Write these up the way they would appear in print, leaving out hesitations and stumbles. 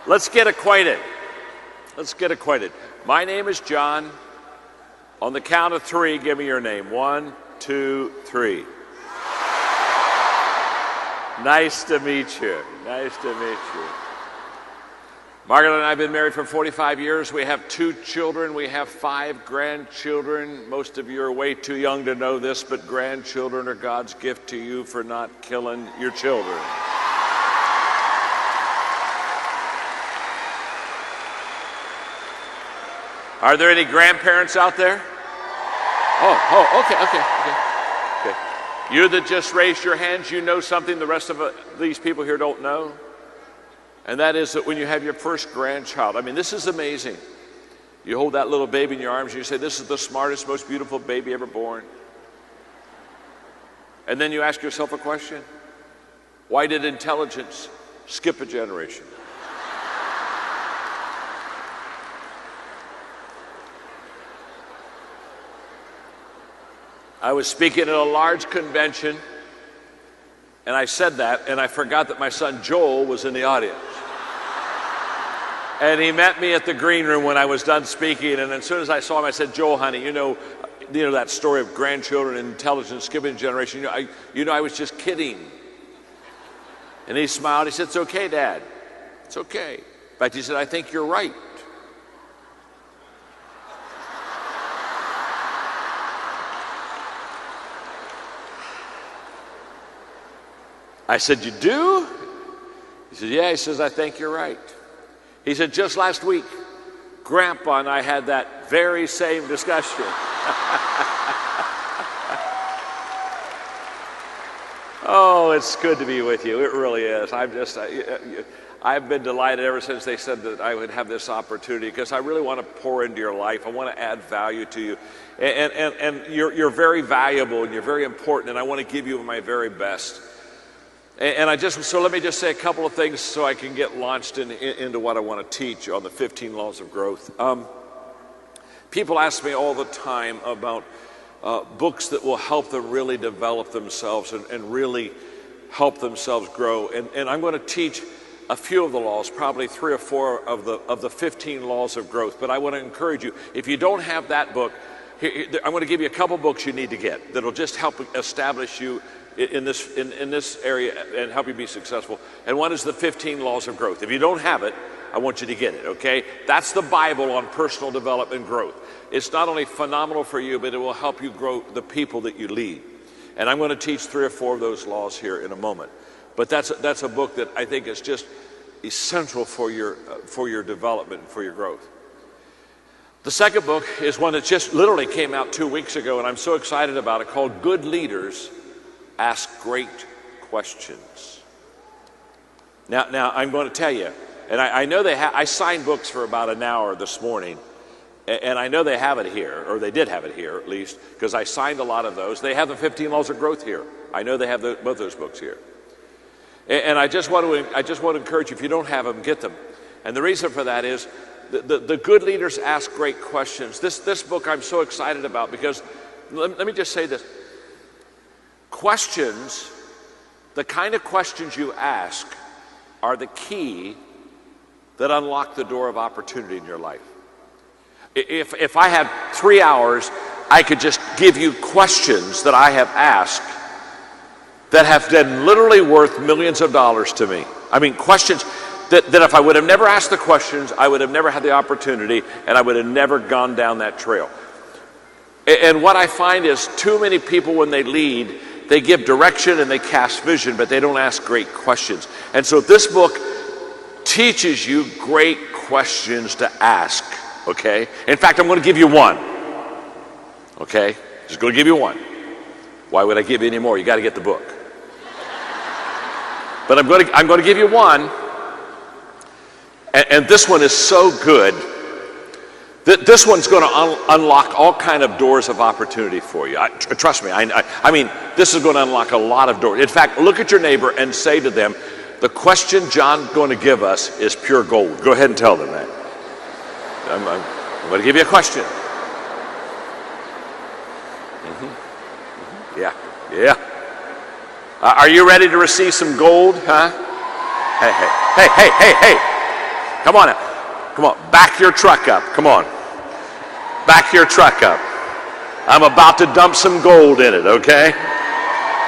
Let's get acquainted. Let's get acquainted. My name is John. On the count of three, give me your name. 1, 2, 3. Nice to meet you. Nice to meet you. Margaret and I have been married for 45 years. We have 2 children. We have 5 grandchildren. Most of you are way too young to know this, but grandchildren are God's gift to you for not killing your children. Are there any grandparents out there? Okay. You that just raised your hands, you know something the rest of these people here don't know. And that is that when you have your first grandchild, I mean, this is amazing. You hold that little baby in your arms and you say, this is the smartest, most beautiful baby ever born. And then you ask yourself a question. Why did intelligence skip a generation? I was speaking at a large convention, and I said that, and I forgot that my son Joel was in the audience. And he met me at the green room when I was done speaking, and as soon as I saw him, I said, Joel, honey, you know that story of grandchildren and intelligence skipping a generation. I was just kidding. And he smiled. He said, it's okay, Dad. It's okay. In fact, he said, I think you're right. I said, you do? He said, yeah. He says, I think you're right. He said, just last week, Grandpa and I had that very same discussion. Oh, it's good to be with you. It really is. I've been delighted ever since they said that I would have this opportunity, because I really want to pour into your life. I want to add value to you. And you're very valuable and you're very important, and I want to give you my very best. So let me just say a couple of things so I can get launched into what I want to teach on the 15 laws of growth. People ask me all the time about books that will help them really develop themselves and really help themselves grow. And I'm going to teach a few of the laws, probably 3 or 4 of the 15 laws of growth. But I want to encourage you, if you don't have that book, I'm going to give you a couple books you need to get that'll just help establish you in this area and help you be successful. And one is the 15 laws of growth. If you don't have it, I want you to get it, okay? That's the Bible on personal development and growth. It's not only phenomenal for you, but it will help you grow the people that you lead. And I'm going to teach 3 or 4 of those laws here in a moment. But that's a book that I think is just essential for your development and for your growth. The second book is one that just literally came out 2 weeks ago, and I'm so excited about it, called Good Leaders Ask Great Questions. Now I'm going to tell you, and I know I signed books for about an hour this morning, and I know they have it here, or they did have it here at least, because I signed a lot of those. They have the 15 Laws of Growth here. I know they have both those books here. And I just want to encourage you, if you don't have them, get them. And the reason for that is the Good Leaders Ask Great Questions. This book I'm so excited about, because let me just say this. Questions, the kind of questions you ask, are the key that unlock the door of opportunity in your life. If I had 3 hours, I could just give you questions that I have asked that have been literally worth millions of dollars to me. I mean, questions that if I would have never asked the questions, I would have never had the opportunity, and I would have never gone down that trail. And what I find is too many people, when they lead, they give direction and they cast vision, but they don't ask great questions. And so this book teaches you great questions to ask, okay? In fact, I'm going to give you one, okay? Just going to give you one. Why would I give you any more? You got to get the book. But I'm going to give you one, and this one is so good. This one's going to unlock all kind of doors of opportunity for you. Trust me, I mean, this is going to unlock a lot of doors. In fact, look at your neighbor and say to them, the question John's going to give us is pure gold. Go ahead and tell them that. I'm going to give you a question. Yeah. Are you ready to receive some gold, huh? Hey. Come on now. Come on. Back your truck up. Come on. Back your truck up. I'm about to dump some gold in it, okay?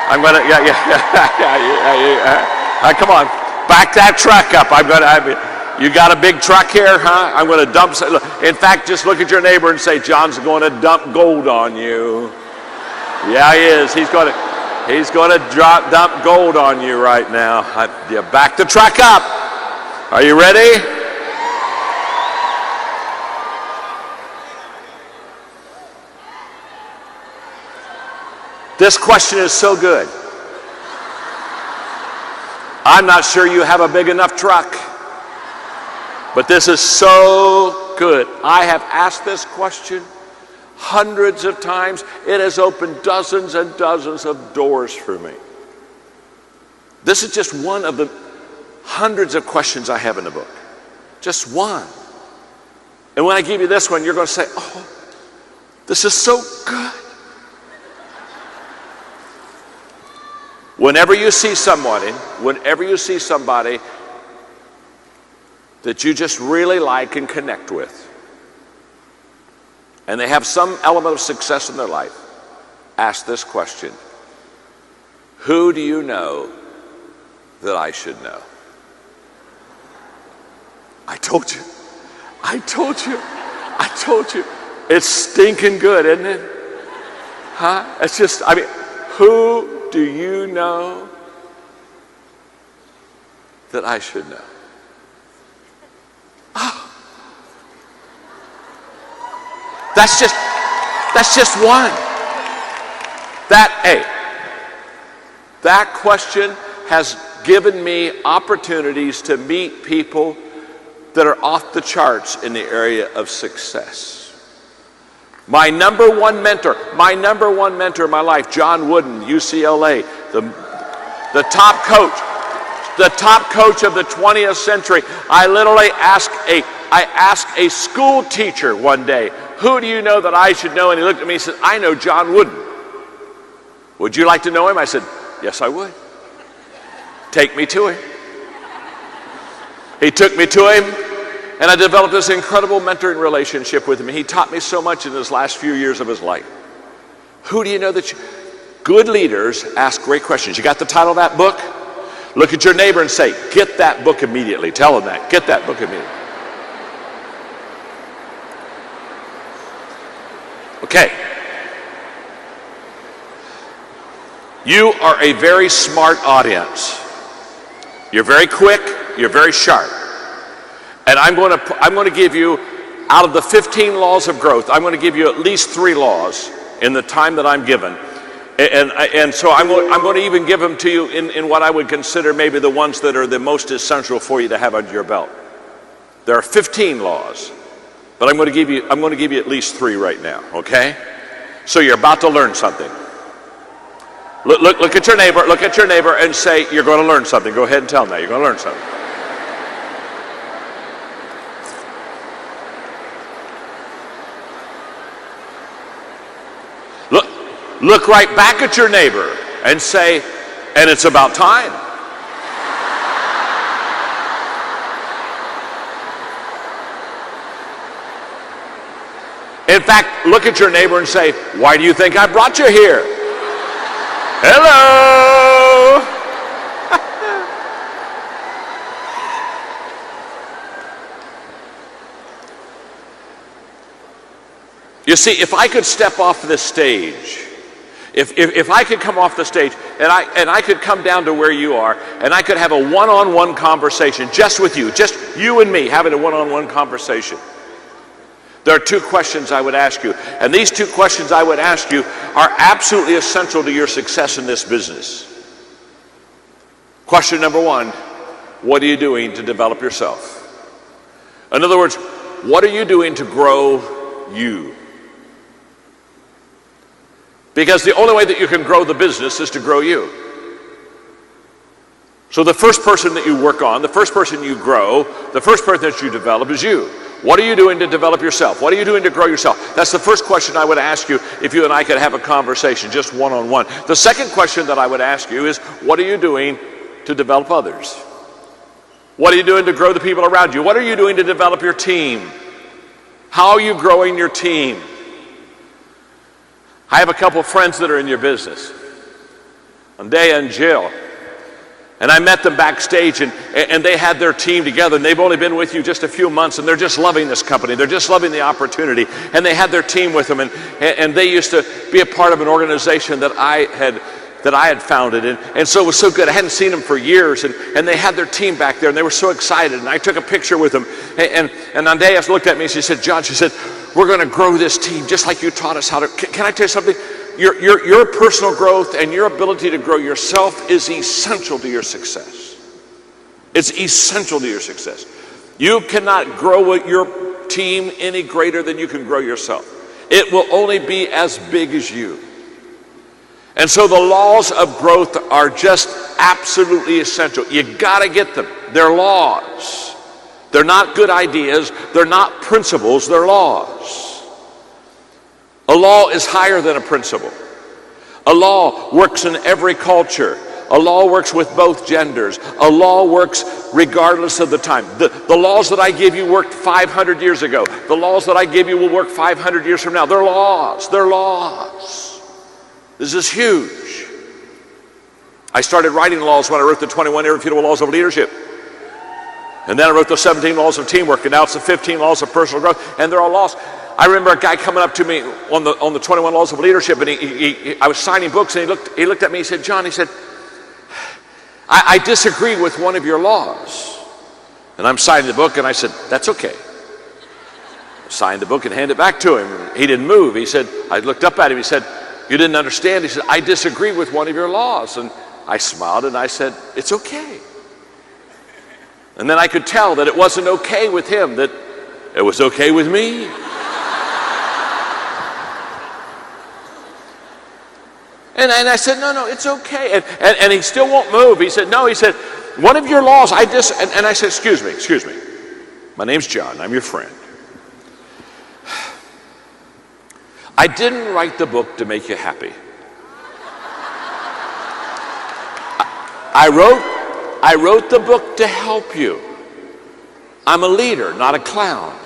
I'm going to, come on. Back that truck up. You got a big truck here, huh? I'm going to dump some. In fact, just look at your neighbor and say, John's going to dump gold on you. Yeah, he is. He's going to dump gold on you right now. Back the truck up. Are you ready? This question is so good. I'm not sure you have a big enough truck, but this is so good. I have asked this question hundreds of times. It has opened dozens and dozens of doors for me. This is just one of the hundreds of questions I have in the book. Just one. And when I give you this one, you're going to say, oh, this is so good. Whenever you see somebody that you just really like and connect with, and they have some element of success in their life, ask this question: who do you know that I should know? I told you. It's stinking good, isn't it? Huh? It's just, who do you know that I should know? Oh. That's just one. That question has given me opportunities to meet people that are off the charts in the area of success. My number one mentor in my life, John Wooden, UCLA, the top coach of the 20th century. I literally asked a school teacher one day, who do you know that I should know? And he looked at me and said, I know John Wooden. Would you like to know him? I said, yes, I would. Take me to him. He took me to him, and I developed this incredible mentoring relationship with him. He taught me so much in his last few years of his life. Who do you know that good leaders ask great questions? You got the title of that book? Look at your neighbor and say, get that book immediately. Tell him that. Get that book immediately. Okay. You are a very smart audience. You're very quick. You're very sharp. And I'm going to give you, out of the 15 laws of growth, I'm going to give you at least 3 laws in the time that I'm given. And so I'm going to even give them to you in what I would consider maybe the ones that are the most essential for you to have under your belt. There are 15 laws, but I'm going to give you at least 3 right now, okay? So you're about to learn something. Look at your neighbor and say, you're going to learn something. Go ahead and tell them that. You're going to learn something. Look right back at your neighbor and say, and it's about time. In fact, look at your neighbor and say, why do you think I brought you here? Hello. You see, if I could step off this stage, if I could come off the stage and I could come down to where you are and I could have a one-on-one conversation just with you, just you and me having a one-on-one conversation, there are 2 questions I would ask you. And these 2 questions I would ask you are absolutely essential to your success in this business. Question number 1, what are you doing to develop yourself? In other words, what are you doing to grow you? Because the only way that you can grow the business is to grow you. So the first person that you work on, the first person you grow, the first person that you develop is you. What are you doing to develop yourself? What are you doing to grow yourself? That's the first question I would ask you if you and I could have a conversation, just one-on-one. The second question that I would ask you is, what are you doing to develop others? What are you doing to grow the people around you? What are you doing to develop your team? How are you growing your team? I have a couple of friends that are in your business, Andrea and Jill. And I met them backstage, and they had their team together, and they've only been with you just a few months, and they're just loving this company. They're just loving the opportunity. And they had their team with them, and they used to be a part of an organization that I had founded. And so it was so good. I hadn't seen them for years, and they had their team back there, and they were so excited. And I took a picture with them. And Andrea looked at me, and she said, John, she said, we're going to grow this team just like you taught us how to. Can I tell you something? Your personal growth and your ability to grow yourself is essential to your success. It's essential to your success. You cannot grow your team any greater than you can grow yourself. It will only be as big as you. And so the laws of growth are just absolutely essential. You got to get them. They're laws. They're not good ideas. They're not principles. They're laws. A law is higher than a principle. A law works in every culture. A law works with both genders. A law works regardless of the time. The laws that I give you worked 500 years ago. The laws that I give you will work 500 years from now. They're laws. They're laws. This is huge. I started writing laws when I wrote the 21 Irrefutable Laws of Leadership. And then I wrote the 17 Laws of Teamwork, and now it's the 15 Laws of Personal Growth, and they're all laws. I remember a guy coming up to me on the 21 Laws of Leadership, and I was signing books, and he looked at me, he said, John, he said, I disagree with one of your laws. And I'm signing the book, and I said, that's okay. I signed the book and handed it back to him. He didn't move. He said, I looked up at him, he said, you didn't understand. He said, I disagree with one of your laws. And I smiled and I said, it's okay. And then I could tell that it wasn't okay with him, that it was okay with me. And I said, no, it's okay. And he still won't move. He said, no, he said, one of your laws, and I said, excuse me. My name's John, I'm your friend. I didn't write the book to make you happy. I wrote the book to help you. I'm a leader, not a clown.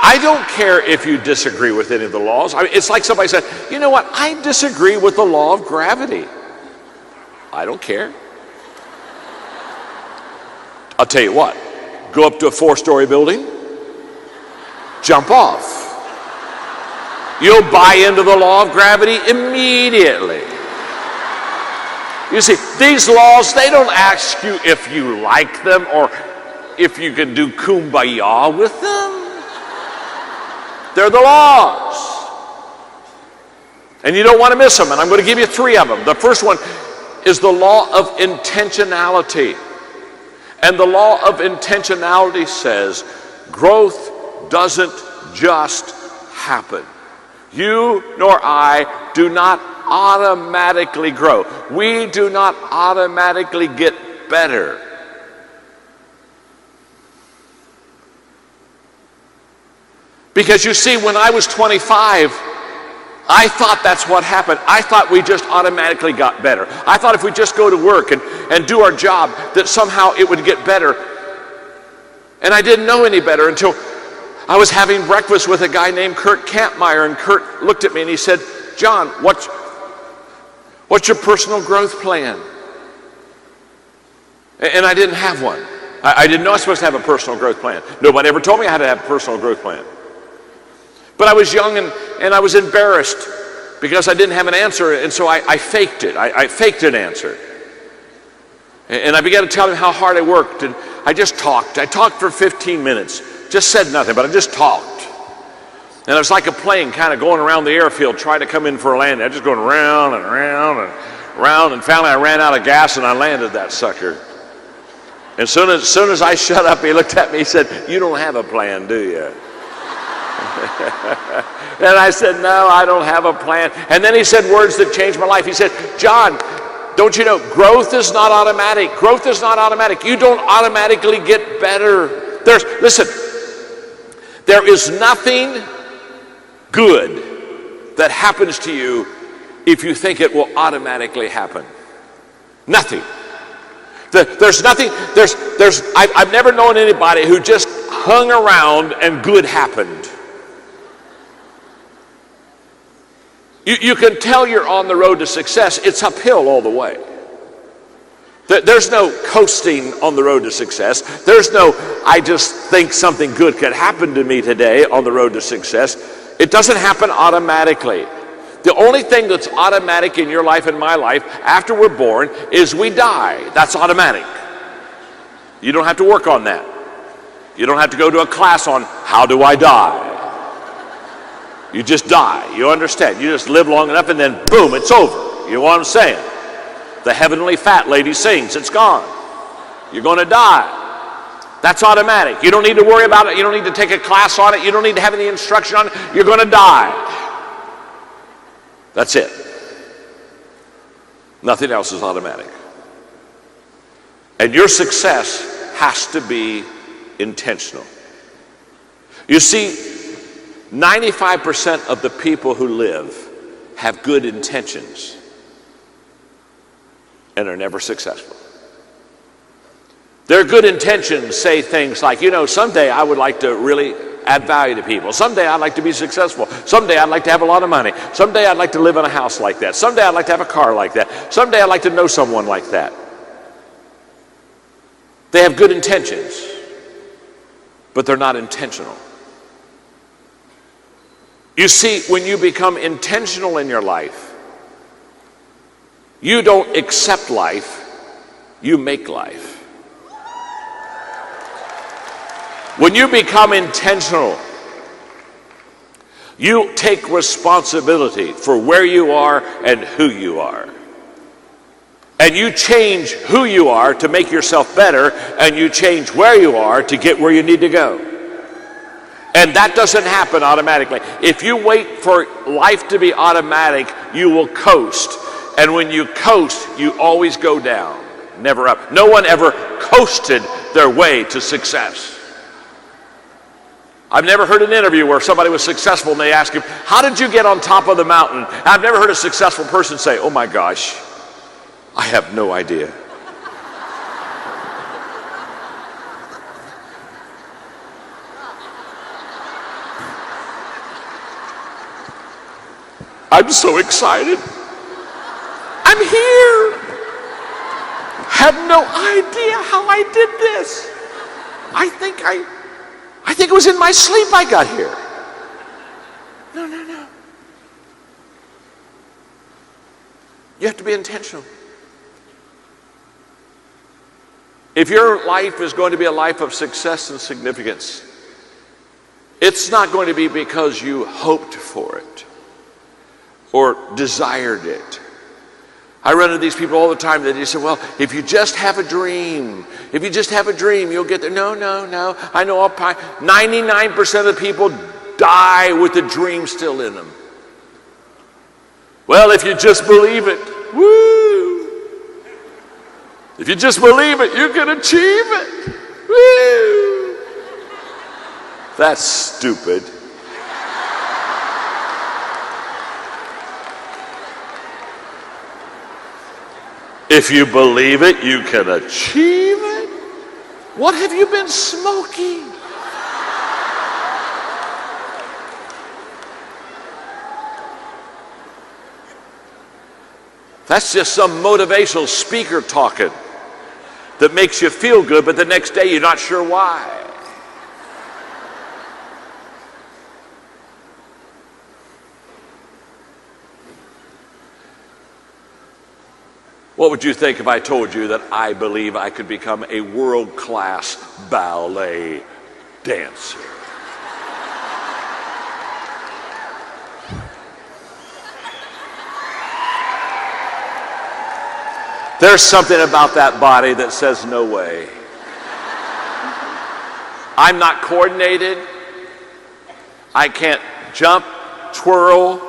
I don't care if you disagree with any of the laws. I mean, it's like somebody said, you know what, I disagree with the law of gravity. I don't care. I'll tell you what, go up to a 4-story building, jump off. You'll buy into the law of gravity immediately. You see, these laws, they don't ask you if you like them or if you can do kumbaya with them. They're the laws. And you don't want to miss them, and I'm going to give you 3 of them. The first one is the law of intentionality. And the law of intentionality says growth doesn't just happen. You nor I do not automatically grow. We do not automatically get better. Because you see, when I was 25, I thought that's what happened. I thought we just automatically got better. I thought if we just go to work and do our job, that somehow it would get better. And I didn't know any better until I was having breakfast with a guy named Kurt Kampmeyer, and Kurt looked at me and he said, John, what's your personal growth plan? And I didn't have one. I didn't know I was supposed to have a personal growth plan. Nobody ever told me I had to have a personal growth plan. But I was young and I was embarrassed because I didn't have an answer, and so I faked it. I faked an answer. And I began to tell him how hard I worked, and I just talked. I talked for 15 minutes. Just said nothing, but I just talked. And it was like a plane kind of going around the airfield trying to come in for a landing. I was just going round and round and round, and finally I ran out of gas and I landed that sucker. And soon as I shut up, he looked at me, he said, you don't have a plan, do you? And I said, no, I don't have a plan. And then he said words that changed my life. He said, John, don't you know, growth is not automatic. Growth is not automatic. You don't automatically get better. Listen, there is nothing good that happens to you if you think it will automatically happen? Nothing. There's nothing, I've never known anybody who just hung around and good happened. You can tell you're on the road to success. It's uphill all the way. There's no coasting on the road to success. There's no, I just think something good could happen to me today on the road to success. It doesn't happen automatically. The only thing that's automatic in your life and my life after we're born is we die. That's automatic. You don't have to work on that. You don't have to go to a class on how do I die. You just die. You understand? You just live long enough and then boom, it's over. You know what I'm saying? The heavenly fat lady sings, it's gone. You're going to die. That's automatic. You don't need to worry about it. You don't need to take a class on it. You don't need to have any instruction on it. You're going to die. That's it. Nothing else is automatic. And your success has to be intentional. You see, 95% of the people who live have good intentions and are never successful. Their good intentions say things like, you know, someday I would like to really add value to people. Someday I'd like to be successful. Someday I'd like to have a lot of money. Someday I'd like to live in a house like that. Someday I'd like to have a car like that. Someday I'd like to know someone like that. They have good intentions, but they're not intentional. You see, when you become intentional in your life, you don't accept life, you make life. When you become intentional, you take responsibility for where you are and who you are. And you change who you are to make yourself better, and you change where you are to get where you need to go. And that doesn't happen automatically. If you wait for life to be automatic, you will coast. And when you coast, you always go down, never up. No one ever coasted their way to success. I've never heard an interview where somebody was successful and they ask him, how did you get on top of the mountain? I've never heard a successful person say, oh my gosh, I have no idea. I'm so excited. I'm here. Have no idea how I did this. I think it was in my sleep I got here. No. You have to be intentional. If your life is going to be a life of success and significance, it's not going to be because you hoped for it or desired it. I run into these people all the time that they say, well, if you just have a dream, you'll get there. No. I know 99% of the people die with the dream still in them. Well, if you just believe it, woo! If you just believe it, you can achieve it. Woo! That's stupid. If you believe it, you can achieve it. What have you been smoking? That's just some motivational speaker talking that makes you feel good, but the next day you're not sure why. What would you think if I told you that I believe I could become a world-class ballet dancer? There's something about that body that says no way. I'm not coordinated. I can't jump, twirl.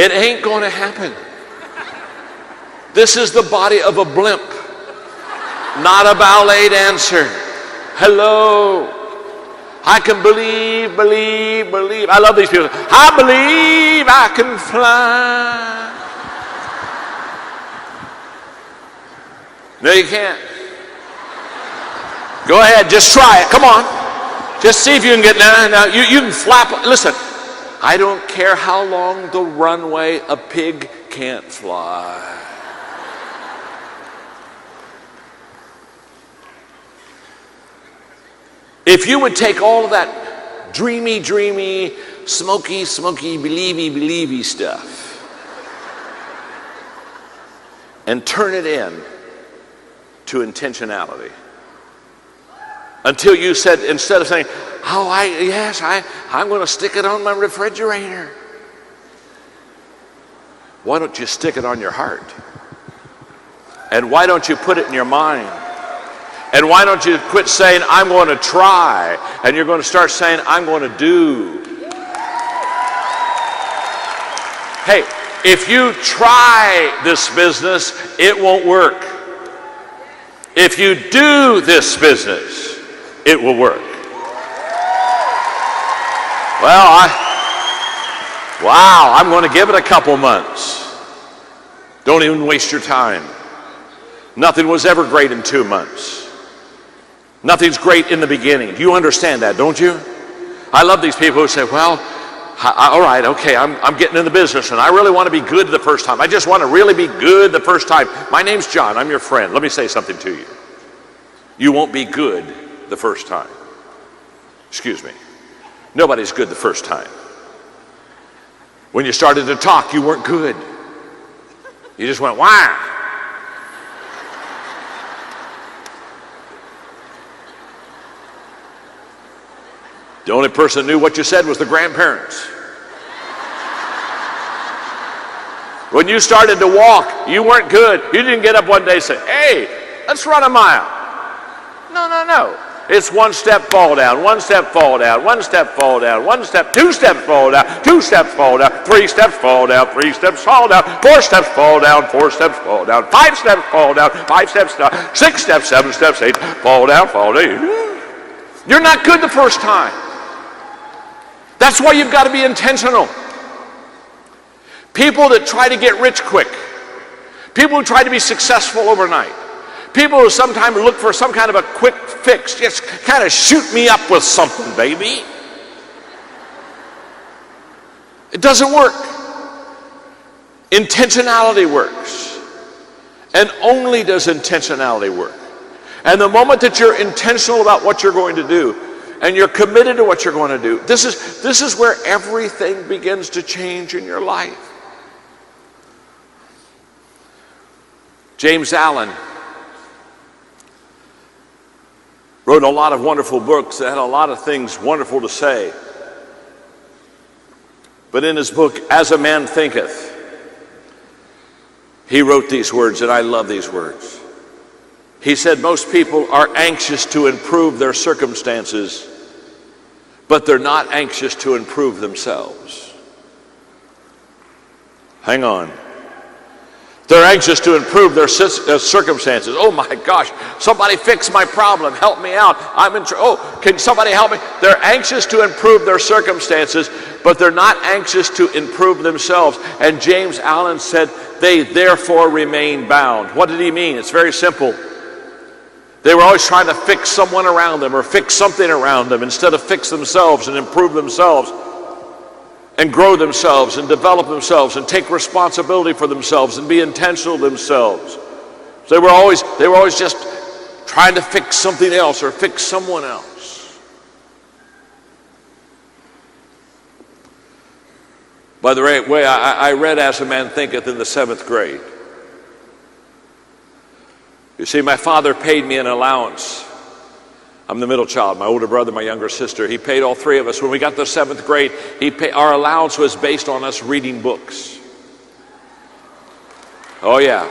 It ain't going to happen. This is the body of a blimp, not a ballet dancer. Hello. I can believe. I love these people. I believe I can fly. No, you can't. Go ahead, just try it. Come on. Just see if you can get down. Now, you can flap. Listen, I don't care how long the runway, a pig can't fly. If you would take all of that dreamy, smoky, believy stuff and turn it in to intentionality. Until you said, instead of saying, I'm going to stick it on my refrigerator. Why don't you stick it on your heart? And why don't you put it in your mind? And why don't you quit saying, I'm going to try, and you're going to start saying, I'm going to do. Hey, if you try this business, it won't work. If you do this business, it will work. Well, I'm going to give it a couple months. Don't even waste your time. Nothing was ever great in 2 months. Nothing's great in the beginning. You understand that, don't you? I love these people who say, well, all right, okay, I'm getting in the business and I really want to be good the first time. I just want to really be good the first time. My name's John. I'm your friend. Let me say something to you. You won't be good the first time. Excuse me. Nobody's good the first time. When you started to talk, you weren't good. You just went, wah. The only person who knew what you said was the grandparents. When you started to walk, you weren't good. You didn't get up one day and say, hey, let's run a mile. No. It's one step, fall down, one step, fall down, one step, fall down, one step, 2 steps, fall down, 2 steps, fall down, 3 steps, fall down, 3 steps, fall down, 4 steps, fall down, 4 steps, fall down, 5 steps, fall down, 5 steps, 6 steps, 7 steps, 8, fall down, fall down. You're not good the first time. That's why you've got to be intentional. People that try to get rich quick, people who try to be successful overnight, people who sometimes look for some kind of a quick fix, just kind of shoot me up with something, baby. It doesn't work. Intentionality works. And only does intentionality work. And the moment that you're intentional about what you're going to do, and you're committed to what you're going to do, this is where everything begins to change in your life. James Allen wrote a lot of wonderful books that had a lot of things wonderful to say. But in his book, As a Man Thinketh, he wrote these words, and I love these words. He said, most people are anxious to improve their circumstances, but they're not anxious to improve themselves. Hang on. They're anxious to improve their circumstances. Oh my gosh, somebody fix my problem, help me out. I'm in trouble. Oh, can somebody help me? They're anxious to improve their circumstances, but they're not anxious to improve themselves. And James Allen said, they therefore remain bound. What did he mean? It's very simple. They were always trying to fix someone around them or fix something around them instead of fix themselves and improve themselves and grow themselves and develop themselves and take responsibility for themselves and be intentional themselves. So they were always just trying to fix something else or fix someone else. By the way, I read As a Man Thinketh in the 7th grade. You see, my father paid me an allowance. I'm the middle child, my older brother, my younger sister. He paid all 3 of us. When we got to 7th grade, our allowance was based on us reading books. Oh yeah.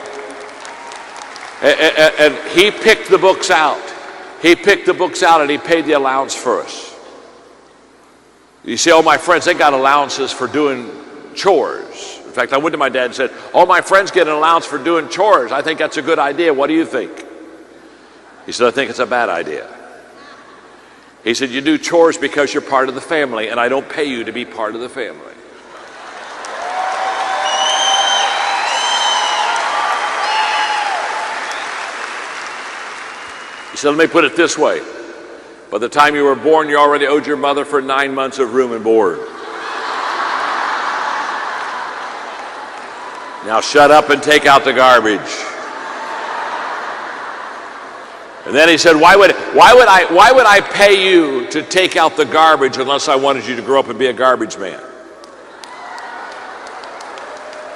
And he picked the books out. He picked the books out and he paid the allowance for us. You see, all my friends, they got allowances for doing chores. In fact, I went to my dad and said, all my friends get an allowance for doing chores. I think that's a good idea. What do you think? He said, I think it's a bad idea. He said, you do chores because you're part of the family, and I don't pay you to be part of the family. He said, let me put it this way. By the time you were born, you already owed your mother for 9 months of room and board. Now shut up and take out the garbage. And then he said, why would I pay you to take out the garbage unless I wanted you to grow up and be a garbage man?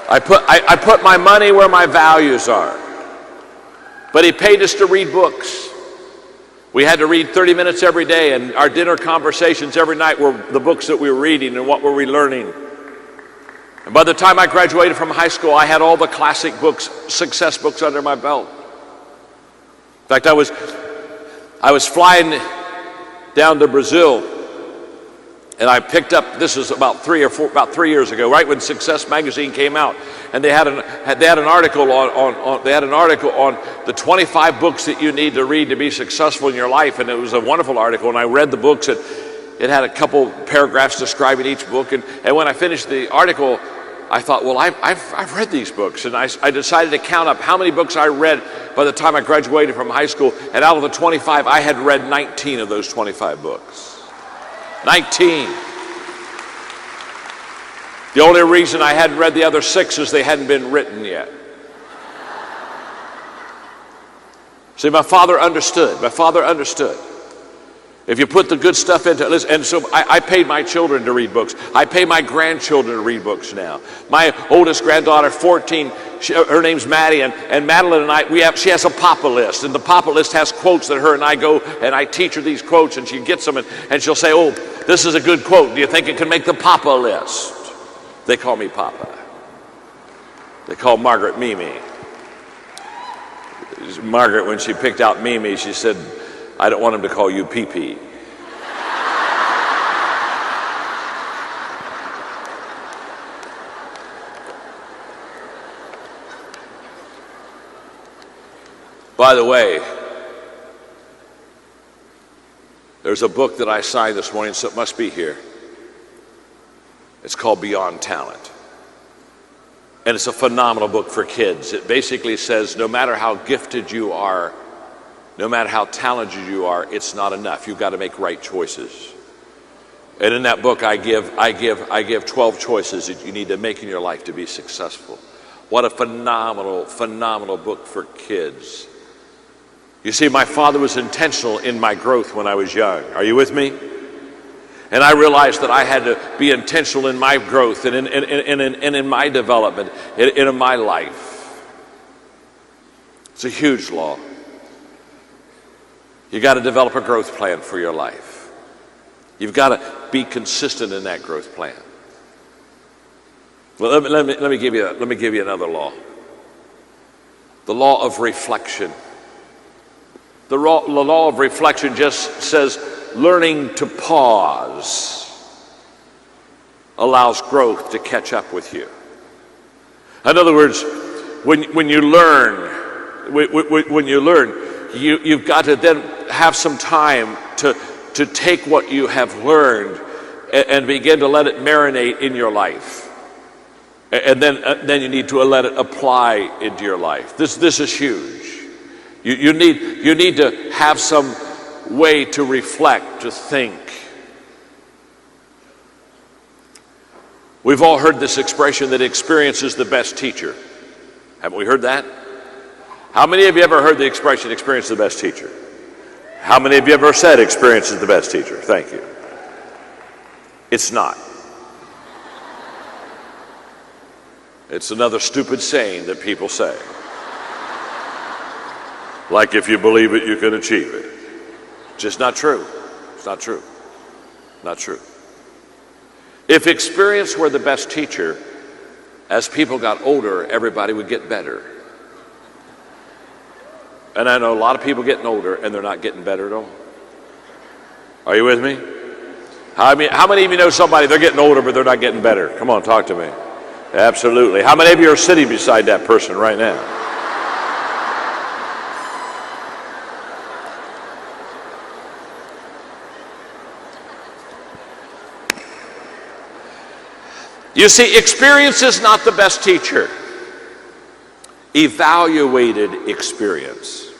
I put my money where my values are. But he paid us to read books. We had to read 30 minutes every day, and our dinner conversations every night were the books that we were reading and what were we learning. And by the time I graduated from high school, I had all the classic books, success books under my belt. In fact, I was flying down to Brazil, and I picked up, this is about 3 years ago, right when Success magazine came out, and they had an article on the 25 books that you need to read to be successful in your life, and it was a wonderful article, and I read the books, and it had a couple paragraphs describing each book, and when I finished the article, I thought, well, I've read these books, and I decided to count up how many books I read by the time I graduated from high school, and out of the 25, I had read 19 of those 25 books. 19. The only reason I hadn't read the other 6 is they hadn't been written yet. See, my father understood. If you put the good stuff into it, and so I paid my children to read books. I pay my grandchildren to read books now. My oldest granddaughter, 14, her name's Maddie, and Madeline and I, she has a Papa list, and the Papa list has quotes that her and I go, and I teach her these quotes, and she gets them, and she'll say, oh, this is a good quote. Do you think it can make the Papa list? They call me Papa. They call Margaret Mimi. Margaret, when she picked out Mimi, she said, I don't want him to call you Pee-Pee. By the way, there's a book that I signed this morning, so it must be here. It's called Beyond Talent. And it's a phenomenal book for kids. It basically says no matter how gifted you are, no matter how talented you are, it's not enough. You've got to make right choices. And in that book, I give 12 choices that you need to make in your life to be successful. What a phenomenal, phenomenal book for kids. You see, my father was intentional in my growth when I was young. Are you with me? And I realized that I had to be intentional in my growth and in my development, in my life. It's a huge law. You got to develop a growth plan for your life. You've got to be consistent in that growth plan. Well, let me give you another law. The law of reflection. The law of reflection just says learning to pause allows growth to catch up with you. In other words, when you learn, you've got to then have some time to take what you have learned and begin to let it marinate in your life. And then you need to let it apply into your life. This is huge. You need to have some way to reflect, to think. We've all heard this expression that experience is the best teacher. Haven't we heard that? How many of you ever heard the expression experience is the best teacher? How many of you ever said experience is the best teacher? Thank you. It's not. It's another stupid saying that people say. Like if you believe it, you can achieve it. Just not true. It's not true. Not true. If experience were the best teacher, as people got older, everybody would get better. And I know a lot of people getting older and they're not getting better at all. Are you with me? How many of you know somebody, they're getting older but they're not getting better? Come on, talk to me. Absolutely. How many of you are sitting beside that person right now? You see, experience is not the best teacher. Evaluated experience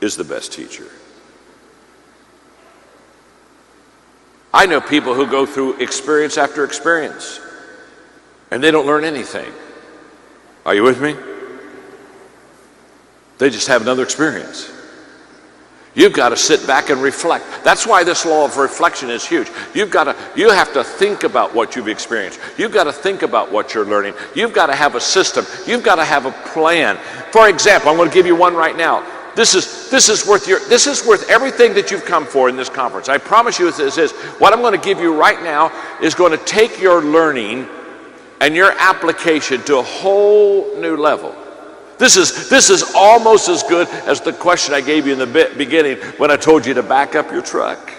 is the best teacher. I know people who go through experience after experience, and they don't learn anything. Are you with me? They just have another experience. You've got to sit back and reflect. That's why this law of reflection is huge. You have to think about what you've experienced. You've got to think about what you're learning. You've got to have a system. You've got to have a plan. For example, I'm going to give you one right now. This is worth everything that you've come for in this conference. I promise you this is. What I'm going to give you right now is going to take your learning and your application to a whole new level. This is almost as good as the question I gave you in the beginning when I told you to back up your truck.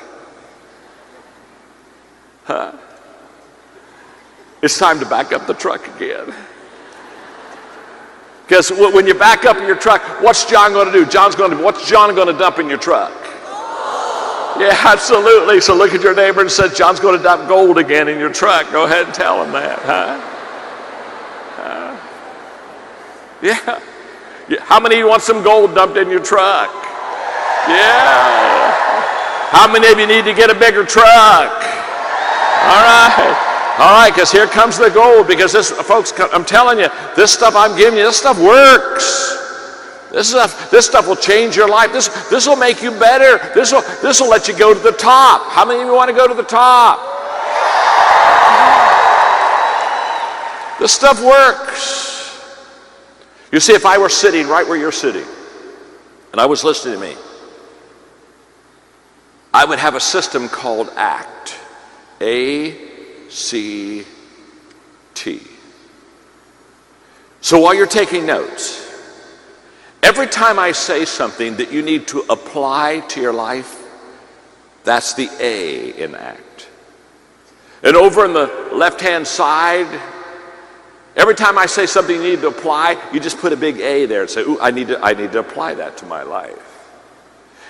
Huh? It's time to back up the truck again. Because when you back up your truck, what's John going to do? What's John going to dump in your truck? Yeah, absolutely. So look at your neighbor and say, John's going to dump gold again in your truck. Go ahead and tell him that, huh? Yeah. How many of you want some gold dumped in your truck? Yeah. How many of you need to get a bigger truck? All right, because here comes the gold. Because this, folks, I'm telling you, this stuff I'm giving you, this stuff works. This stuff will change your life. This will make you better. This will let you go to the top. How many of you want to go to the top? This stuff works. You see, if I were sitting right where you're sitting, and I was listening to me, I would have a system called ACT. A-C-T. So while you're taking notes, every time I say something that you need to apply to your life, that's the A in ACT. And over on the left-hand side, every time I say something you need to apply, you just put a big A there and say, ooh, I need to apply that to my life.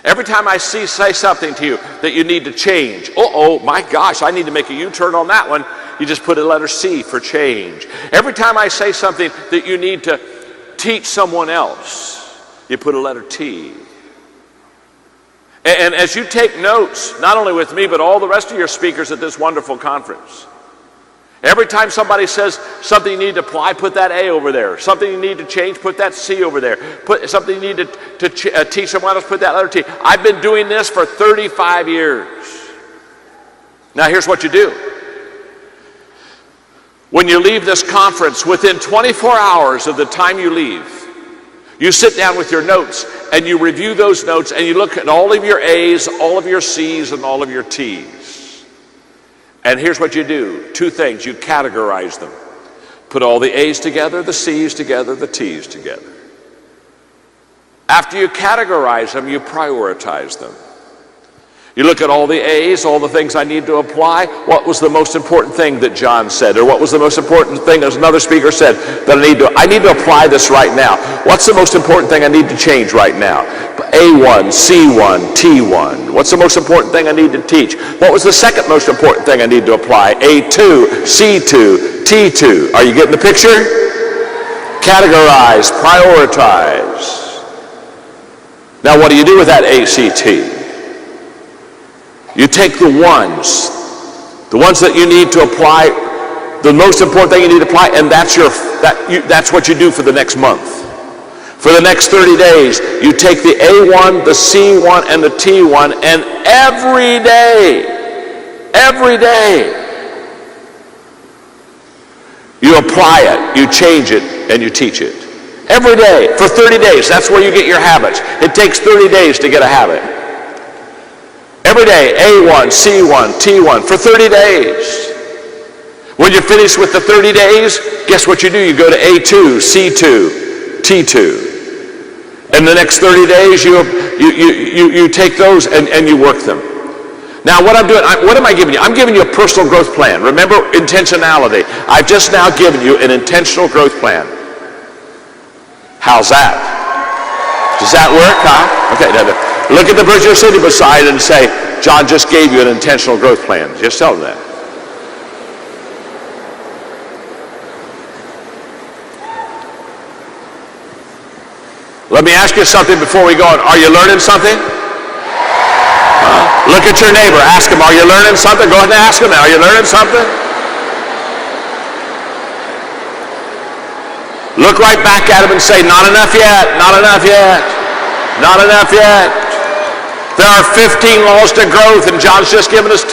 Every time I say something to you that you need to change, oh my gosh, I need to make a U-turn on that one, you just put a letter C for change. Every time I say something that you need to teach someone else, you put a letter T. And as you take notes, not only with me, but all the rest of your speakers at this wonderful conference, every time somebody says something you need to apply, put that A over there. Something you need to change, put that C over there. Put something you need to teach someone else, put that letter T. I've been doing this for 35 years. Now here's what you do. When you leave this conference, within 24 hours of the time you leave, you sit down with your notes and you review those notes and you look at all of your A's, all of your C's, and all of your T's. And here's what you do. Two things. You categorize them. Put all the A's together, the C's together, the T's together. After you categorize them, you prioritize them. You look at all the A's, all the things I need to apply. What was the most important thing that John said? Or what was the most important thing, as another speaker said, that I need to apply this right now? What's the most important thing I need to change right now? A1, C1, T1. What's the most important thing I need to teach? What was the second most important thing I need to apply? A2, C2, T2. Are you getting the picture? Categorize, prioritize. Now what do you do with that ACT? You take the ones that you need to apply, the most important thing you need to apply, and that's what you do for the next month. For the next 30 days, you take the A1, the C1, and the T1, and every day, you apply it, you change it, and you teach it. Every day, for 30 days, that's where you get your habits. It takes 30 days to get a habit. Every day, A1, C1, T1, for 30 days. When you're finished with the 30 days, guess what you do? You go to A2, C2, T2. And the next 30 days, you take those and you work them. Now what I'm doing, what am I giving you? I'm giving you a personal growth plan. Remember intentionality. I've just now given you an intentional growth plan. How's that? Does that work, huh? Okay, now look at the person you're sitting beside and say, John just gave you an intentional growth plan. Just tell them that. Let me ask you something before we go on. Are you learning something? Look at your neighbor. Ask him, are you learning something? Go ahead and ask him, are you learning something? Look right back at him and say, not enough yet, not enough yet, not enough yet. There are 15 laws to growth, and John's just given us 2.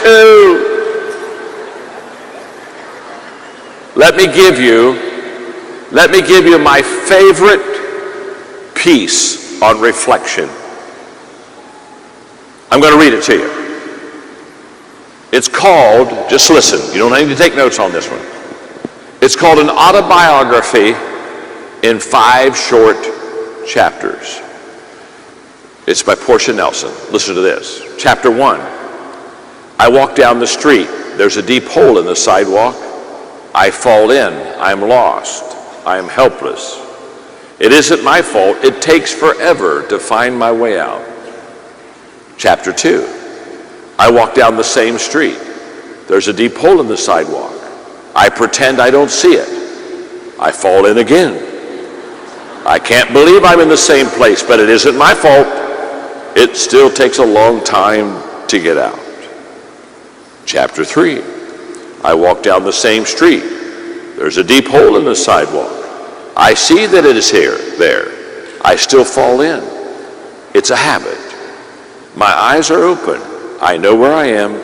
Let me give you my favorite piece on reflection. I'm going to read it to you. It's called, just listen, you don't need to take notes on this one. It's called an autobiography in 5 short chapters. It's by Portia Nelson. Listen to this. Chapter 1. I walk down the street. There's a deep hole in the sidewalk. I fall in. I'm lost. I am helpless. It isn't my fault. It takes forever to find my way out. Chapter 2. I walk down the same street. There's a deep hole in the sidewalk. I pretend I don't see it. I fall in again. I can't believe I'm in the same place, but it isn't my fault. It still takes a long time to get out. Chapter 3. I walk down the same street. There's a deep hole in the sidewalk. I see that it is there. I still fall in. It's a habit. My eyes are open. I know where I am.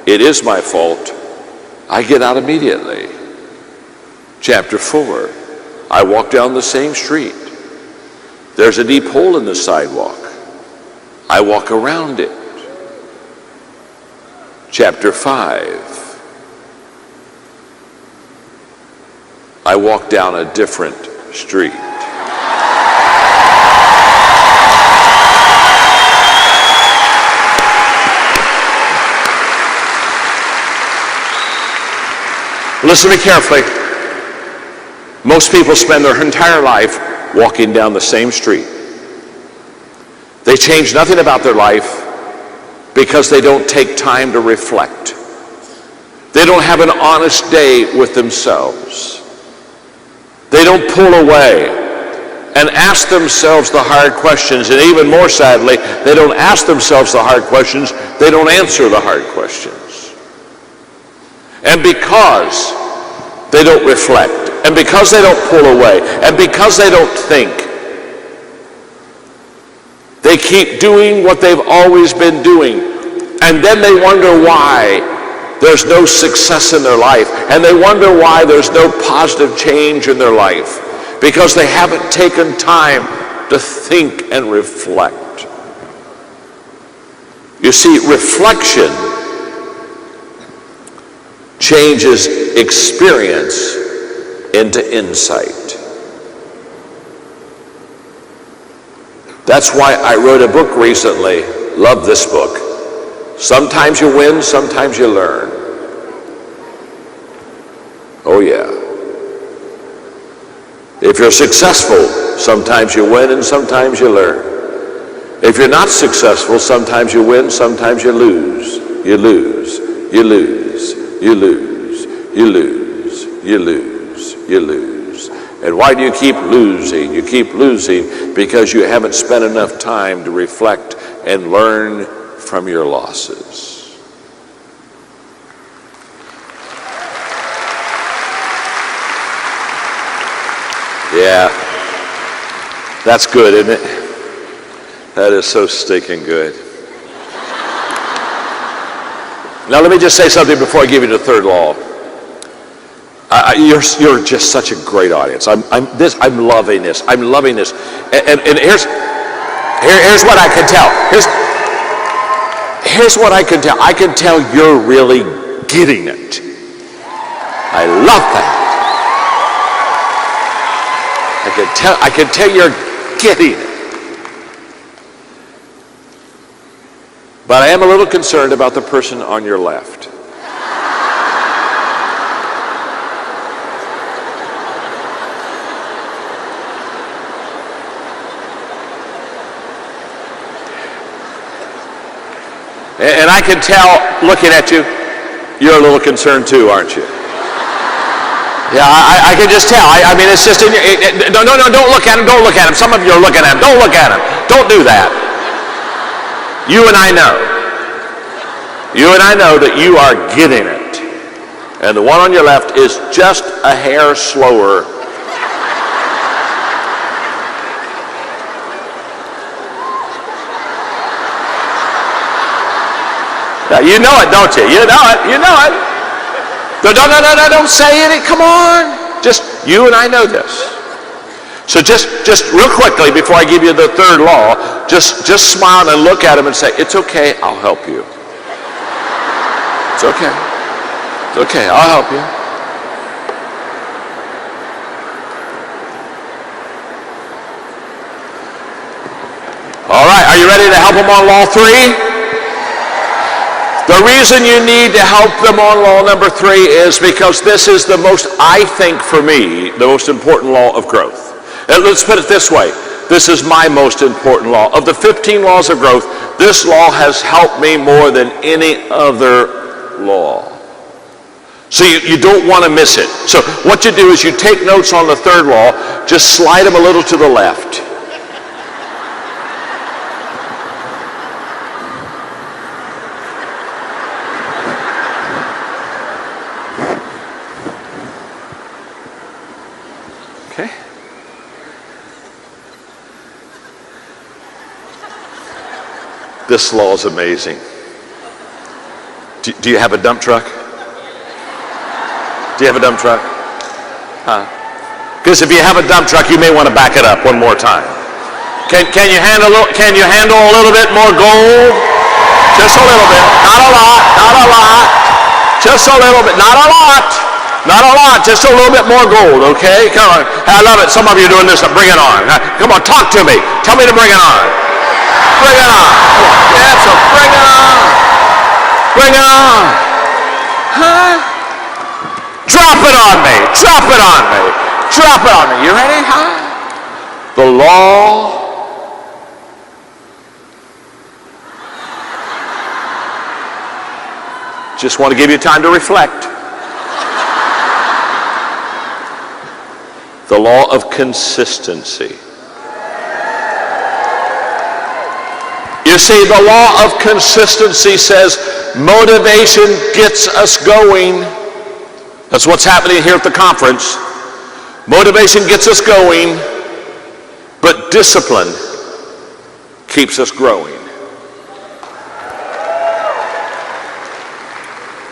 It is my fault. I get out immediately. Chapter 4. I walk down the same street. There's a deep hole in the sidewalk. I walk around it. Chapter 5. I walk down a different street. Listen to me carefully. Most people spend their entire life walking down the same street. They change nothing about their life because they don't take time to reflect. They don't have an honest day with themselves. They don't pull away and ask themselves the hard questions. And even more sadly, they don't ask themselves the hard questions. They don't answer the hard questions. And because they don't reflect, and because they don't pull away, and because they don't think, they keep doing what they've always been doing. And then they wonder why there's no success in their life. And they wonder why there's no positive change in their life. Because they haven't taken time to think and reflect. You see, reflection changes experience into insight. That's why I wrote a book recently. Love this book. Sometimes you win, sometimes you learn. Oh yeah. If you're successful, sometimes you win and sometimes you learn. If you're not successful, sometimes you win, sometimes you lose. You lose. You lose. You lose. You lose. You lose. You lose. And why do you keep losing? You keep losing because you haven't spent enough time to reflect and learn from your losses. Yeah, that's good, isn't it? That is so stinking good. Now let me just say something before I give you the third law. You're just such a great audience. I'm loving this. I'm loving this. And here's what I can tell. Here's what I can tell. I can tell you're really getting it. I love that. I can tell you're getting it. But I am a little concerned about the person on your left. And I can tell, looking at you, you're a little concerned too, aren't you? Yeah, I can just tell. I mean, it's just in your... No, don't look at him, don't look at him. Some of you are looking at him. Don't look at him. Don't do that. You and I know. You and I know that you are getting it. And the one on your left is just a hair slower. Yeah, you know it, don't you? You know it. You know it. No, don't say it. Come on. Just, you and I know this. So just real quickly, before I give you the third law, just smile and look at him and say, it's okay, I'll help you. It's okay. It's okay, I'll help you. All right, are you ready to help him on law 3? The reason you need to help them on law number 3 is because this is the most, I think for me, the most important law of growth. And let's put it this way. This is my most important law. Of the 15 laws of growth, this law has helped me more than any other law. So you don't want to miss it. So what you do is you take notes on the third law, just slide them a little to the left. Okay. This law is amazing. Do you have a dump truck? Do you have a dump truck? Because if you have a dump truck, you may want to back it up one more time. Can you handle a little bit more gold? Just a little bit. Not a lot. Not a lot. Just a little bit. Not a lot. Not a lot. Just a little bit more gold. Okay. Come on. I love it. Some of you are doing this. Bring it on. Come on. Talk to me. Tell me to bring it on. Bring it on. Yeah, so bring it on. Bring it on. Huh? Drop it on me. Drop it on me. Drop it on me. You ready? Huh? The law just want to give you time to reflect. The law of consistency. You see, the law of consistency says motivation gets us going. That's what's happening here at the conference. Motivation gets us going, but discipline keeps us growing.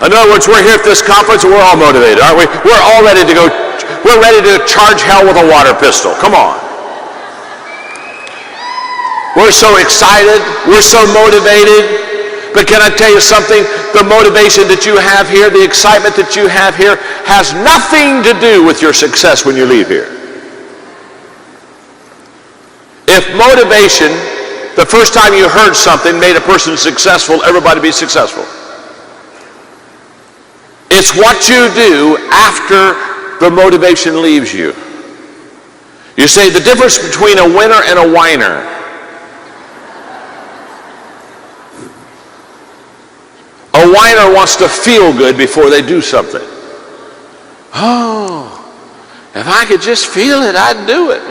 In other words, we're here at this conference and we're all motivated, aren't we? We're all ready to go. We're ready to charge hell with a water pistol. Come on. We're so excited. We're so motivated. But can I tell you something? The motivation that you have here, the excitement that you have here, has nothing to do with your success when you leave here. If motivation, the first time you heard something, made a person successful, everybody be successful. It's what you do after the motivation leaves you. You say the difference between a winner and a whiner. A whiner wants to feel good before they do something. Oh, if I could just feel it, I'd do it.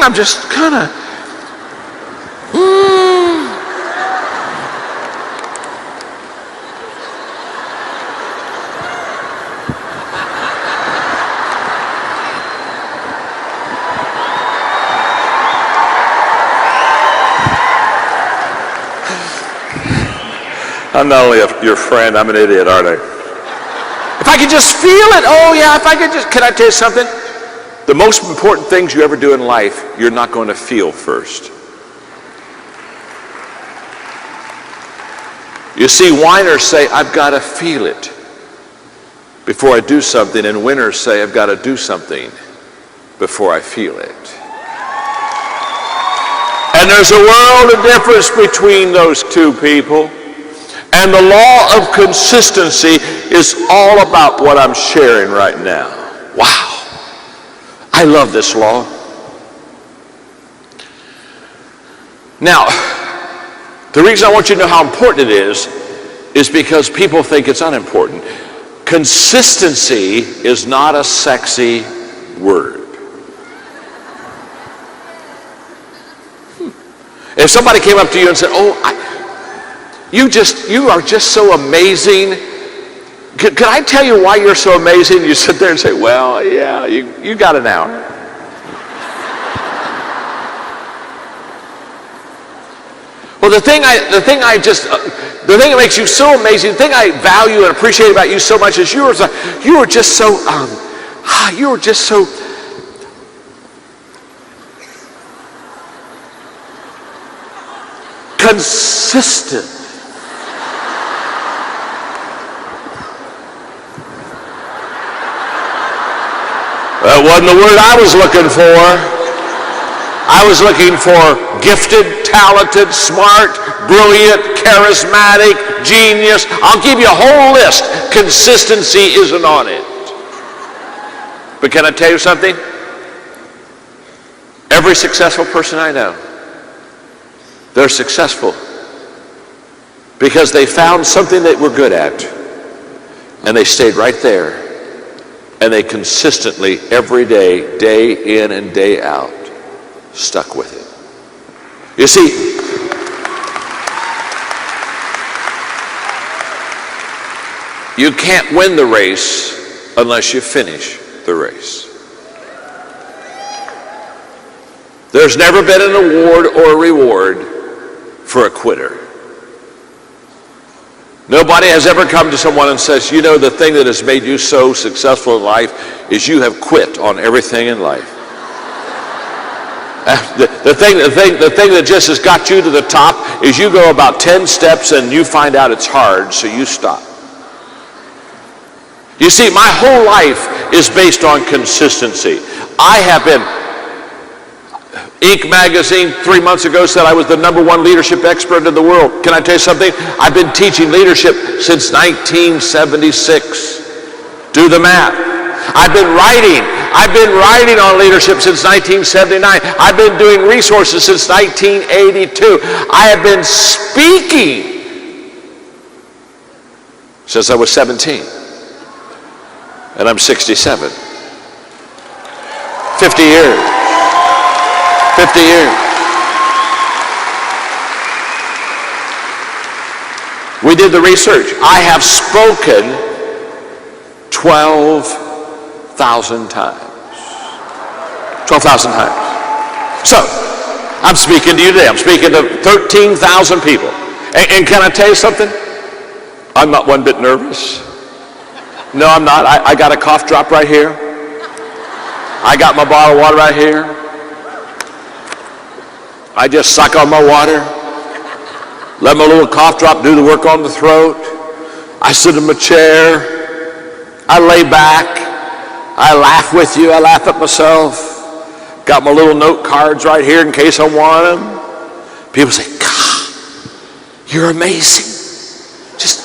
I'm just kind of, I'm not only your friend, I'm an idiot, aren't I? If I could just feel it, oh yeah, if I could just, can I tell you something? The most important things you ever do in life, you're not going to feel first. You see, whiners say, I've got to feel it before I do something, and winners say, I've got to do something before I feel it. And there's a world of difference between those two people. And the law of consistency is all about what I'm sharing right now. Wow. I love this law. Now, the reason I want you to know how important it is because people think it's unimportant. Consistency is not a sexy word. If somebody came up to you and said, "Oh, you are just so amazing. Could I tell you why you're so amazing?" You sit there and say, "Well, yeah, you got an hour." Well, the thing that makes you so amazing, the thing I value and appreciate about you so much is you are just so consistent. That wasn't the word I was looking for. I was looking for gifted, talented, smart, brilliant, charismatic, genius. I'll give you a whole list. Consistency isn't on it. But can I tell you something? Every successful person I know, they're successful because they found something that we're good at, and they stayed right there, and they consistently, every day, day in and day out, stuck with it. You see, you can't win the race unless you finish the race. There's never been an award or a reward for a quitter. Nobody has ever come to someone and says, "You know, the thing that has made you so successful in life is you have quit on everything in life." The thing that just has got you to the top is you go about 10 steps and you find out it's hard, so you stop. You see, my whole life is based on consistency. I have been, Inc. magazine 3 months ago said I was the #1 leadership expert in the world. Can I tell you something? I've been teaching leadership since 1976. Do the math. I've been writing on leadership since 1979. I've been doing resources since 1982. I have been speaking since I was 17. And I'm 67. 50 years. 50 years. We did the research. I have spoken 12,000 times. 12,000 times. So, I'm speaking to you today. I'm speaking to 13,000 people. And can I tell you something? I'm not one bit nervous. No, I'm not. I got a cough drop right here. I got my bottle of water right here. I just suck on my water. Let my little cough drop do the work on the throat. I sit in my chair. I lay back. I laugh with you. I laugh at myself. Got my little note cards right here in case I want them. People say, "God, you're amazing." Just,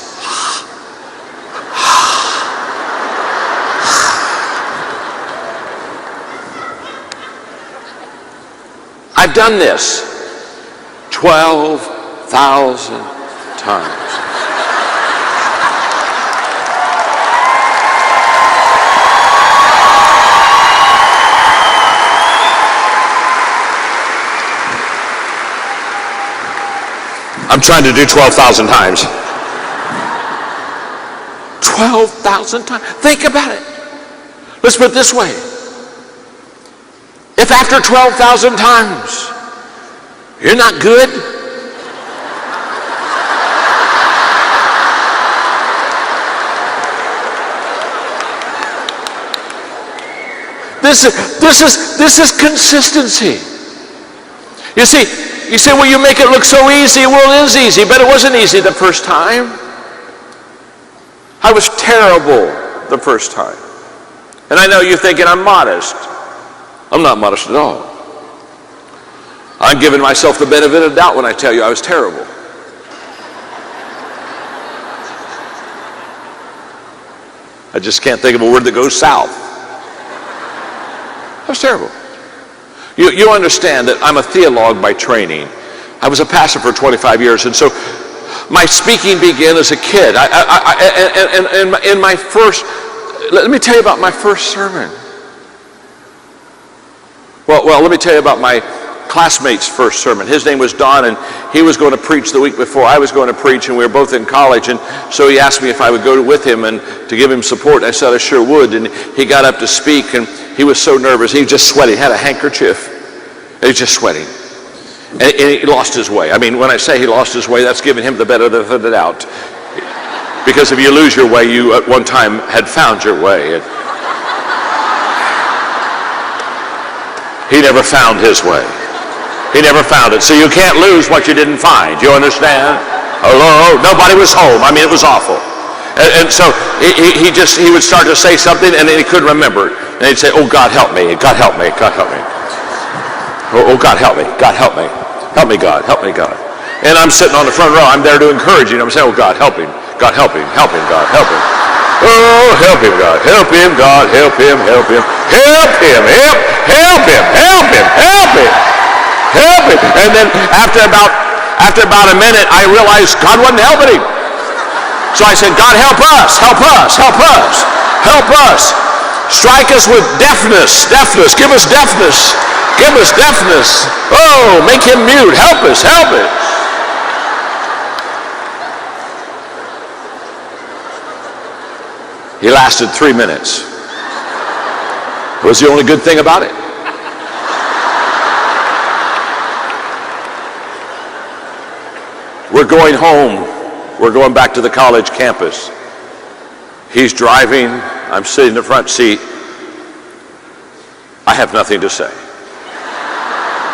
I've done this 12,000 times. I'm trying to do 12,000 times. 12,000 times. Think about it. Let's put it this way. If after 12,000 times you're not good, this is consistency. You see, you say, "Well, you make it look so easy." Well, it is easy, but it wasn't easy the first time. I was terrible the first time. And I know you're thinking I'm modest. I'm not modest at all. I'm giving myself the benefit of the doubt when I tell you I was terrible. I just can't think of a word that goes south. That was terrible. You understand that I'm a theologue by training. I was a pastor for 25 years, and so my speaking began as a kid. In my first, let me tell you about my first sermon. Well, let me tell you about my classmate's first sermon. His name was Don, and he was going to preach the week before I was going to preach, and we were both in college, and so he asked me if I would go with him and to give him support. I said I sure would, and he got up to speak, and he was so nervous. He was just sweating. He had a handkerchief. He was just sweating. And he lost his way. I mean, when I say he lost his way, that's giving him the benefit of the doubt. Because if you lose your way, you at one time had found your way. He never found his way. He never found it. So you can't lose what you didn't find. You understand? Hello? Nobody was home. I mean, it was awful. And so he would start to say something, and then he couldn't remember it. And he'd say, oh, God, help me. God, help me. God, help me. Oh, God, help me. God, help me. Help me, God. Help me, God. And I'm sitting on the front row. I'm there to encourage you. And I'm saying, oh, God, help him. God, help him. Help him, God. Help him. Oh, help him, God. Help him, God. Help him. Help him. Help him. Help him. Help him. Help him. Help him. And then after about a minute, I realized God wasn't helping him. So I said, God, help us. Help us. Help us. Help us. Strike us with deafness. Deafness. Give us deafness. Give us deafness. Oh, make him mute. Help us. Help us. He lasted 3 minutes. It was the only good thing about it. We're going home. We're going back to the college campus. He's driving. I'm sitting in the front seat. I have nothing to say.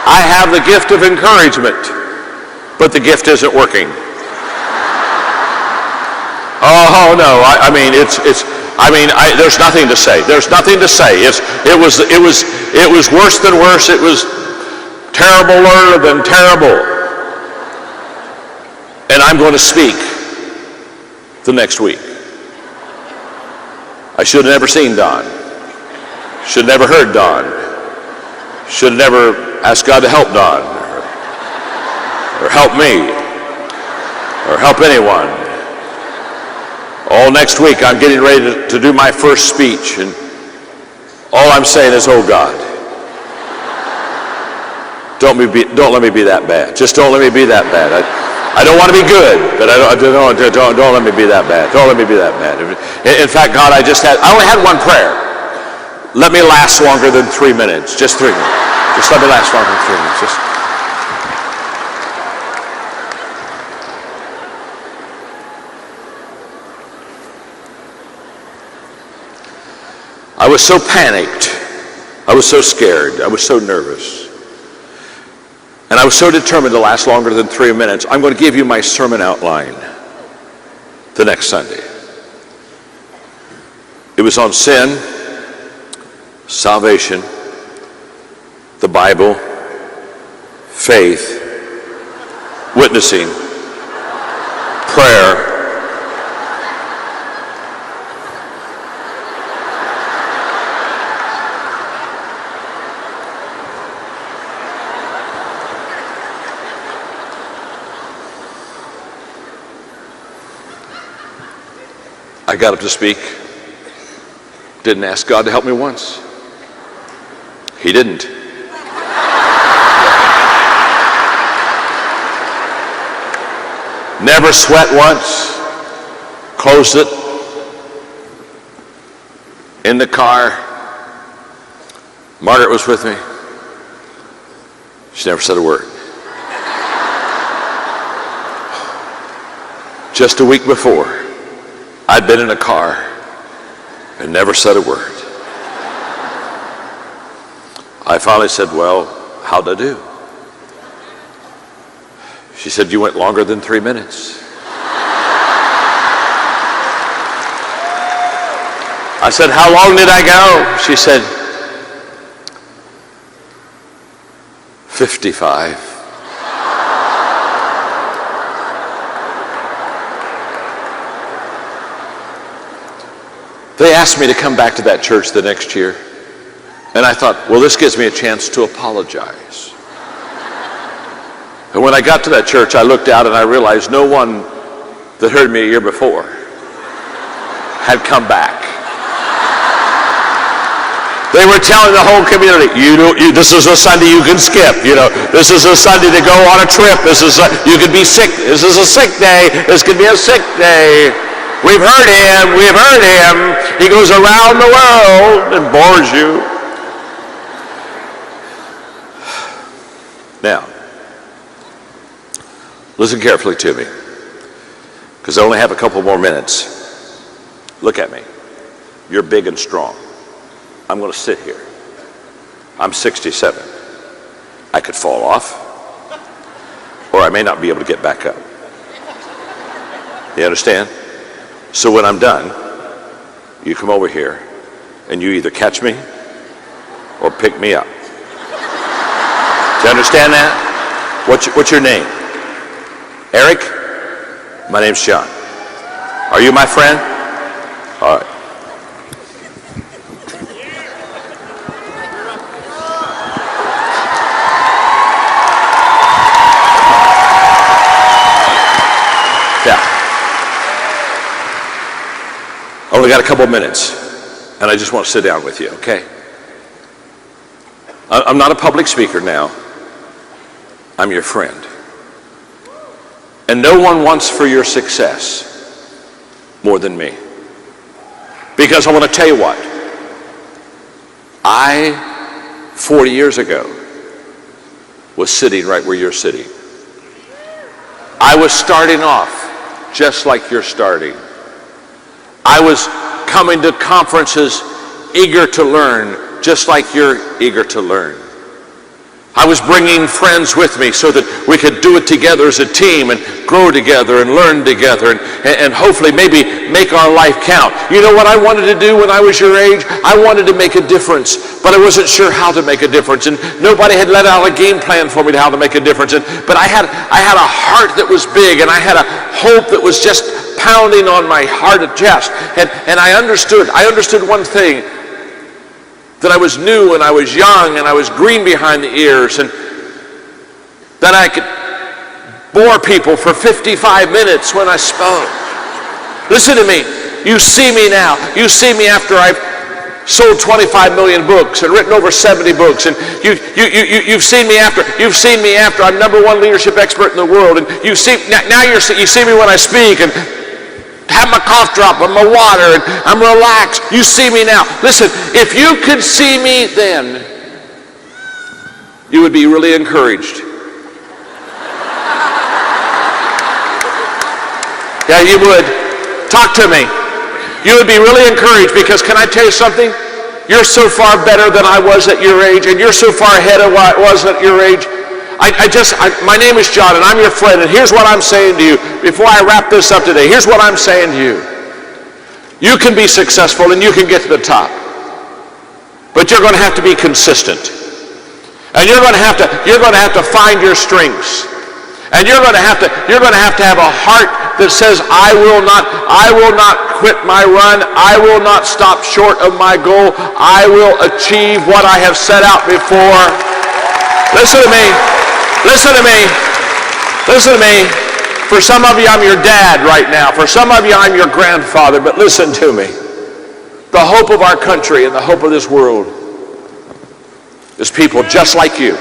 I have the gift of encouragement, but the gift isn't working. Oh no! There's nothing to say. There's nothing to say. It was worse than worse. It was terribler than terrible. And I'm going to speak the next week. I should have never seen Don. Should have never heard Don. Should have never asked God to help Don, or help me, or help anyone. All next week I'm getting ready to do my first speech, and all I'm saying is, oh God, don't let me be that bad. Just don't let me be that bad. I don't want to be good, but don't let me be that bad. Don't let me be that bad. In fact, God, I only had one prayer. Let me last longer than 3 minutes. Just 3 minutes. Just let me last longer than 3 minutes. I was so panicked. I was so scared. I was so nervous. And I was so determined to last longer than 3 minutes. I'm going to give you my sermon outline the next Sunday. It was on sin, salvation, the Bible, faith, witnessing, prayer, I got up to speak. Didn't ask God to help me once. He didn't. Never sweat once. Closed it. In the car. Margaret was with me. She never said a word. Just a week before, I'd been in a car and never said a word. I finally said, well, how'd I do? She said, you went longer than 3 minutes. I said, how long did I go? She said, 55. They asked me to come back to that church the next year. And I thought, well, this gives me a chance to apologize. And when I got to that church, I looked out and I realized no one that heard me a year before had come back. They were telling the whole community, this is a Sunday you can skip. This is a Sunday to go on a trip. You could be sick. This is a sick day. This could be a sick day. We've heard him. We've heard him. He goes around the world and bores you. Now, listen carefully to me, because I only have a couple more minutes. Look at me. You're big and strong. I'm going to sit here. I'm 67. I could fall off, or I may not be able to get back up. You understand? So when I'm done, you come over here, and you either catch me or pick me up. Do you understand that? What's your name? Eric? My name's John. Are you my friend? All right. Only got a couple minutes, and I just want to sit down with you, okay? I'm not a public speaker now. I'm your friend. And no one wants for your success more than me. Because I want to tell you what. 40 years ago, was sitting right where you're sitting. I was starting off just like you're starting. I was coming to conferences eager to learn, just like you're eager to learn. I was bringing friends with me so that we could do it together as a team and grow together and learn together and hopefully maybe make our life count. You know what I wanted to do when I was your age? I wanted to make a difference, but I wasn't sure how to make a difference, and nobody had let out a game plan for me to how to make a difference. But I had a heart that was big, and I had a hope that was just pounding on my heart and chest. And I understood one thing, that I was new and I was young and I was green behind the ears, and that I could bore people for 55 minutes when I spoke. Listen to me. You see me now. You see me after I've sold 25 million books and written over 70 books, and you've seen me after I'm #1 leadership expert in the world, and you see me when I speak and have my cough drop and my water and I'm relaxed. You see me now. Listen, if you could see me then, you would be really encouraged. Yeah, you would. Talk to me. You would be really encouraged, because can I tell you something? You're so far better than I was at your age, and you're so far ahead of what I was at your age. My name is John, and I'm your friend, and here's what I'm saying to you before I wrap this up today. Here's what I'm saying to you. You can be successful and you can get to the top, but you're going to have to be consistent, and you're going to have to find your strengths, and you're going to have to have a heart that says, I will not quit my run. I will not stop short of my goal. I will achieve what I have set out before. Listen to me. Listen to me. Listen to me. For some of you, I'm your dad right now. For some of you, I'm your grandfather. But listen to me. The hope of our country and the hope of this world is people just like you.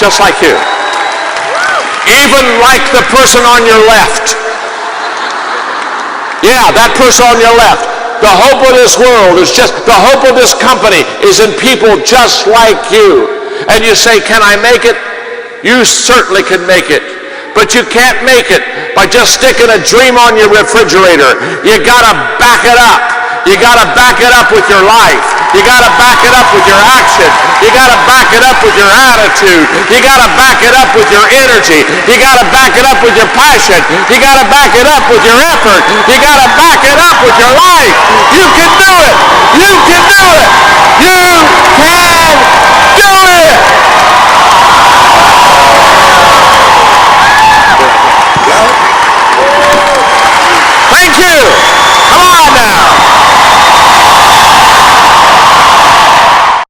Just like you. Even like the person on your left. Yeah, that person on your left. The hope of this world is the hope of this company is in people just like you. And you say, can I make it? You certainly can make it. But you can't make it by just sticking a dream on your refrigerator. You gotta back it up. You gotta back it up with your life. You gotta back it up with your action. You gotta back it up with your attitude. You gotta back it up with your energy. You gotta back it up with your passion. You gotta back it up with your effort. You gotta back it up with your life. You can do it. You can do it. You